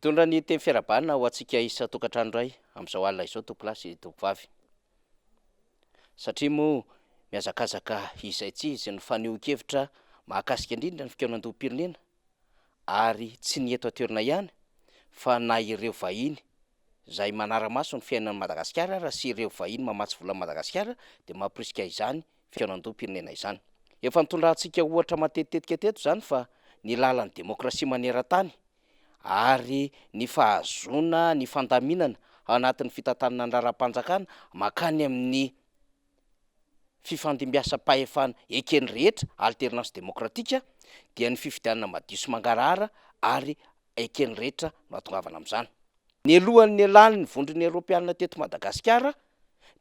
Mitondra ny teny fiarabanina ho antsika isa tokantrano iray amin'izao alina izao tompolasy tompovavy. Satria moa mihazakazaka izay tsy izy ny fanehoan-kevitra mahakasika indrindra ny fikaonan-doham-pirenena ary tsy ny eto an-toerana ihany fa na ireo vahiny izay manara-maso ny fiainan'i Madagasikara raha sy ireo vahiny mamatsy vola Madagasikara dia mamporisika izany fikaonan-doham-pirenena izany. Efa nitondrantsika ohatra matetitetika teto izany fa ny lalan'ny demokrasia maneran-tany ary ny fahazoana ny fandaminana anatin'ny fitantanana ny raharaham-panjakana makany amin'ny fifandimbiasam-pahefana ekeny rehetra alternance demokratika dia ny fifidianana madio sy mangarahara ary ekeny rehetra no atongavana amin'izany. Ny alohan'ny alany ny vondron'ny Eoropeanina teto Madagasikara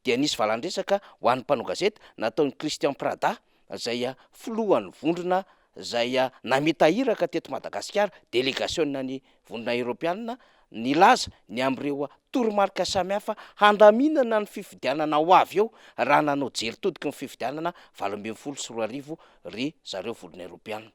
dia nisy valan-dresaka ho an'ny mpanao gazety nataon'ny Christian Prada izay filohan'ny vondrona izay nametahiraka teto Madagasikara délégationna ny vondrona Eoropeanina nilaza ny am'ireo toromarika samihafa handaminana ny fifidianana ho avy eo raha nanao jery todiky ny fifidianana 2024 ry zareo vondrona Eoropeanina.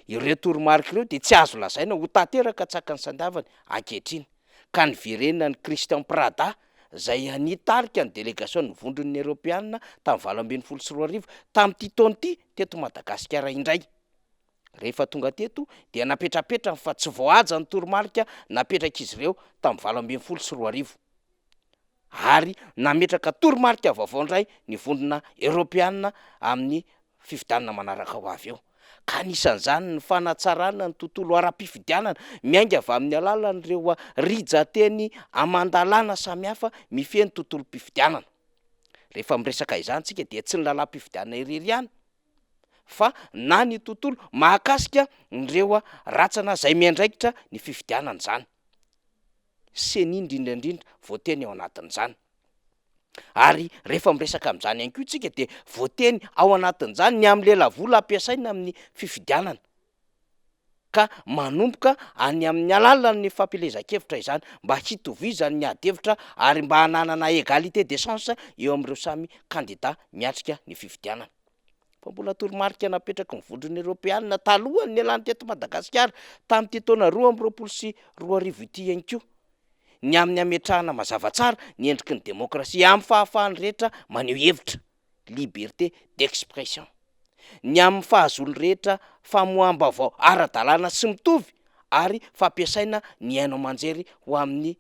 Ireo toromarika ireo dia tsy azo lazaina ho tanteraka tsaka ny sandiavany ankehitriny ka niverenina ny Christian Prada izay nitarika ny délégation ny vondron'ny Eoropeanina tamin'ny 2024 tamin'ity taona ity teto Madagasikara indray. Rehefa tonga teto dia napetrapetrany fa tsy voahaja ny toromarika napetraka izy ireo tamin'ny 2024 ary nametraka toromarika vaovao indray ny vondrona Eoropeanina amin'ny fifidianana manaraka ho avy eo. Ka anisan'izany ny fanatsarana ny tontolo ara-pifidianana miainga avy amin'ny alalan'ireo rijateny amandalana samihafa mifehy ny tontolo-pifidianana. Rehefa miresaka izany tsika dia tsy ny lalam-pifidianana irery ihany fa na ny tontolo mahakasika nireo ratsana izay miandraikitra ny fifidianana izany sy ny indrindrandrindra voateny ao anatin'izany. Ary rehefa miresaka amin'izany ihany koa tsika dia voateny ao anatin'izany ny am'lela vola ampiasaina amin'ny fifidianana ka manomboka any amin'ny alalan'ny fampilezan-kevitra izany mba hitovizany ny ady-hevitra ary mba hananana égalité des chances eo amin'ireo samy candidat miatrika ny fifidianana. Fa mbola toromarika napetraky ny vondron'ny Eoropeanina talohany ny alany teto Madagasikara tamin'ity taona 2024 ity ihany koa ny amin'ny ametrahana mazava tsara ny endriky ny demokrasia amin'ny fahafahany rehetra maneho hevitra liberté d'expression, ny amin'ny fahazony rehetra famoaham-baovao ara-dalàna sy mitovy ary fampiasaina ny haino aman-jery ho amin'ny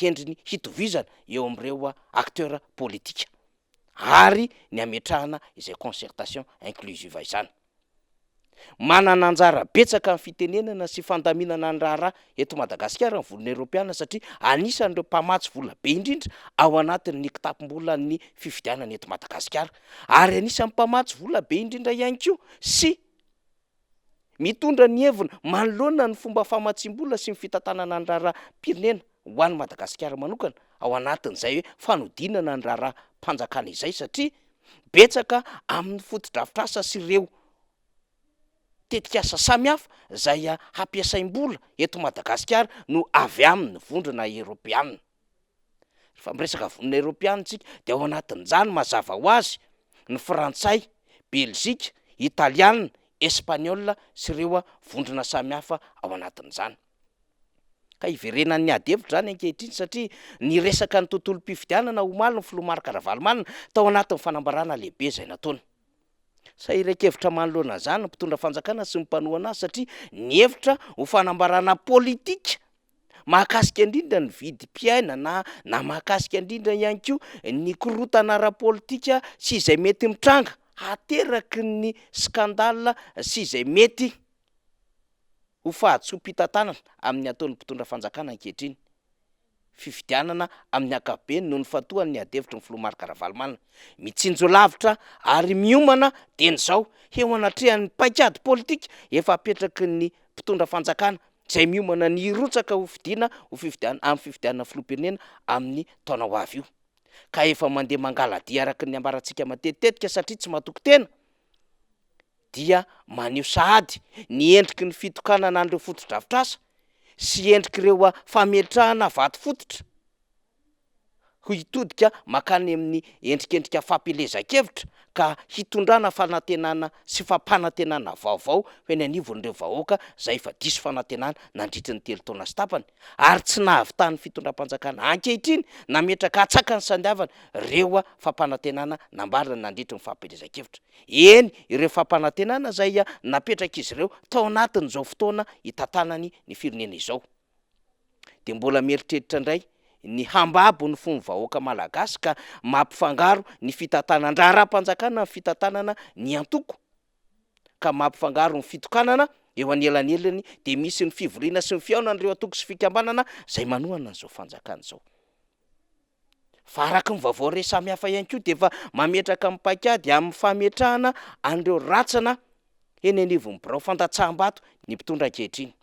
endriny hitovizana eo amin'ireo acteurs politika ary ny ametrahana izay concertation inclusive izany. Manana anjara betsaka amin'ny fitenenana sy fandaminana ny raharaha eto Madagasikara ny vondrona Eoropeanina satria anisan'ireo mpamatsy vola be indrindra ao anatin'ny kitapom-bola ny fifidianana eto Madagasikara ary anisan'ny mpamatsy vola be indrindra ihany koa sy mitondra ny hevina manoloana ny fomba famatsim-bola sy ny fitantanana ny raharaham-pirenena ho an'ny Madagasikara manokana ao anatin'izay hoe fanodinana ny raharaham-panjakana izay satria betsaka amin'ny foto-drafitrasa sy ireo tetikasa samihafa izay hampiasaim-bola eto Madagasikara no avy amin'ny vondrona Eoropeanina. Rehefa miresaka vondrona Eoropeanina tsika dia ao anatin'izany mazava ho azy ny frantsay, belzika, italiana, espaniola sy ireo vondrona samihafa ao anatin'izany. Ka iverenan'ny ady-hevitra zany ankehitriny satria ny resaka ny tontolo-pifidianana omaly ny filoha Marc Ravalomanana tao anatin'ny fanambarana lehibe izay nataony. Sahiran-kevitra manoloana izany ny mpitondra fanjakana sy ny mpanohana azy satria ny hevitra ho fanambarana politika mahakasika indrindra ny vidim-piainana na mahakasika indrindra ihany koa ny korotana ara-politika sy izay mety mitranga hateraky ny skandale sy izay mety ho fahatsoam-pitantanana amin'ny ataon'ny mpitondra fanjakana ankehitriny. Fifidianana amin'ny ankapobeny noho ny fatohany ny ady-hevitra ny filoha Marc Ravalomanana mitsinjo lavitra ary miomana dia n'izao eo anatrehan'ny paikady politika efa apetraky ny mpitondra fanjakana izay miomana ny hirotsaka ho fidiana ho fifidiana amin'ny fifidianana filoham-pirenena amin'ny taona ho avy io ka efa mandeha mangaladia araky ny ambarantsika matetitetika satria tsy mahatoky tena dia maneho sahady ny endriky ny fitokanana an'ireo foto-drafitrasa sy endriky ireo fametrahana vaty fototra ho hitodika makany amin'ny endrikendrika fampilezan-kevitra ka hitondrana fanantenana sy fampanantenana vaovao ho eny anivon'ireo vahoaka zay fa diso fanantenana nandritry ny 3 taona sy tapany, ary tsy nahavitany fitondram-panjakana ankehitriny nametraka atsaka ny sandiavana reo fampanantenana nambarana nandritry ny fahampelezan-kevitra. Eny ireo fampanantenana zay napetraka izy ireo tao anatin'izao fotoana hitantanany ny firenena izao. De mbola mieritreritra indray ny hambabo ny fomba vahoaka malagasy ka mampifangaro ny fitantanan-draha raha-mpanjakana ny fitantanana ny antoko, ka mampifangaro ny fitokanana eo an'elanelany, de misy ny fivoriana sy ny fiaonan'ireo antoko sy fikambanana zay manohana an'izao fanjakana izao. Fa araky ny vaovao re samy hafa ihany koa de efa mametraka amin'ny paikady amin'ny fametrahana an'ireo ratsana eny anivon'ny birao fandatsaham-bato ny mpitondra ankehitriny.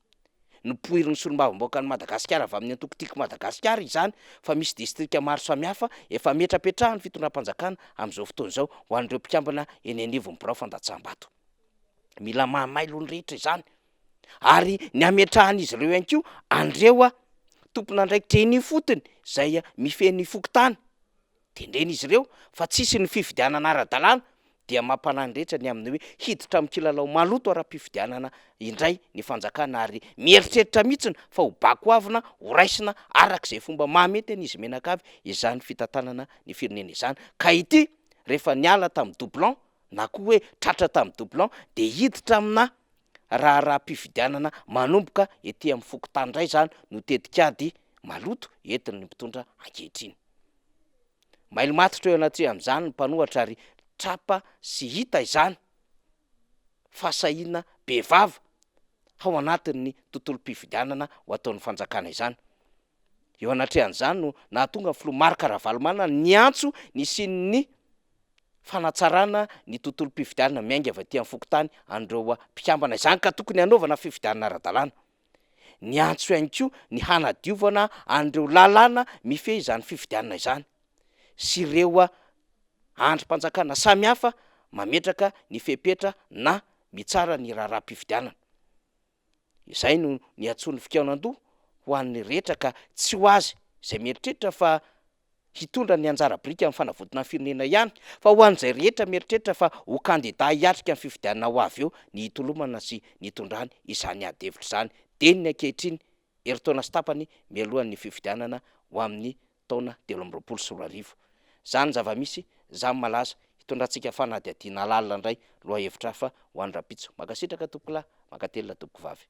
Ny poirin'ny solombavamboaka ny Madagasikara avy amin'ny antoko tiako Madagasikara izany, fa misy distrika maro samihafa efa metrapetrahany fitondram-panjakana amin'izao fotoana izao ho an'ireo mpikambana eny anivon'ny birao fandatsaham-bato. Mila mahamailo ny rehetra izany, ary ny ametrahan'izy ireo ihany koa andreo tompon'andraikitra eny fotony zay mifehy fokotany, tendreny izy ireo fa tsisy ny fifidianana ara-dalàna, dia mampanany rehetra ny amin'ny hoe hiditra amin'ny kilalao maloto ara-pifidianana indray ny fanjakana, ary mieritreritra mihitsiny fa ho bakoavina ho raisina arak'izay fomba mahamety an'izy menakavy izany fitantanana ny firenena izany. Ka ity rehefa niala tamin'ny doublon na koa hoe tratra tamin'ny doublon de hiditra amina raha-pifidianana manomboka ety amin'ny fokotany indray zany no tetikady maloto entin'ny mpitondra ankehitriny. Mailo matotra eo anaty amin'izany ny mpanohatra, ary trapa sy hita izany fasahiana bevava ao anatin'ny tontolom-pifidianana ho ataon'ny fanjakana izany. Eo anatrehan'izany no nahatonga filoha Marc Ravalomanana ny antso ny sin'ny fanatsarana ny tontolom-pifidianana miainga avy aty amin'ny fokotany an'ireo mpikambana izany ka tokony hanaovana fifidianana ara-dalàna. Ny antso ihany koa ny hanadiovana an'ireo lalàna mifehy izany fifidianana izany, sy ireo androm-panjakana samihafa mametraka ny fepetra na mitsara ny raha-pifidianana. Izay no ny antson'ny fikaonan-doha ho an'ny rehetra, ka tsy ho azy zay mieritreritra fa hitondra ny anjara brika amin'ny fanavotana ny firenena ihany, fa ho an'izay rehetra mieritreritra fa ho kandida hiatrika amin'ny fifidianana ho avy eo ny hitolomana sy ny hitondrany izany ady hevitra izany. Deniny ankehitriny eritaona sy tapany mialohan'ny fifidianana ho amin'ny taona 2024. Zany zava-misy zany malaza hitondrantsika fanadihadiana lalina indray loha hevitra hafa ho an'ny rapitso. Makasitraka tompokolahy, makatelina tompoko vavy.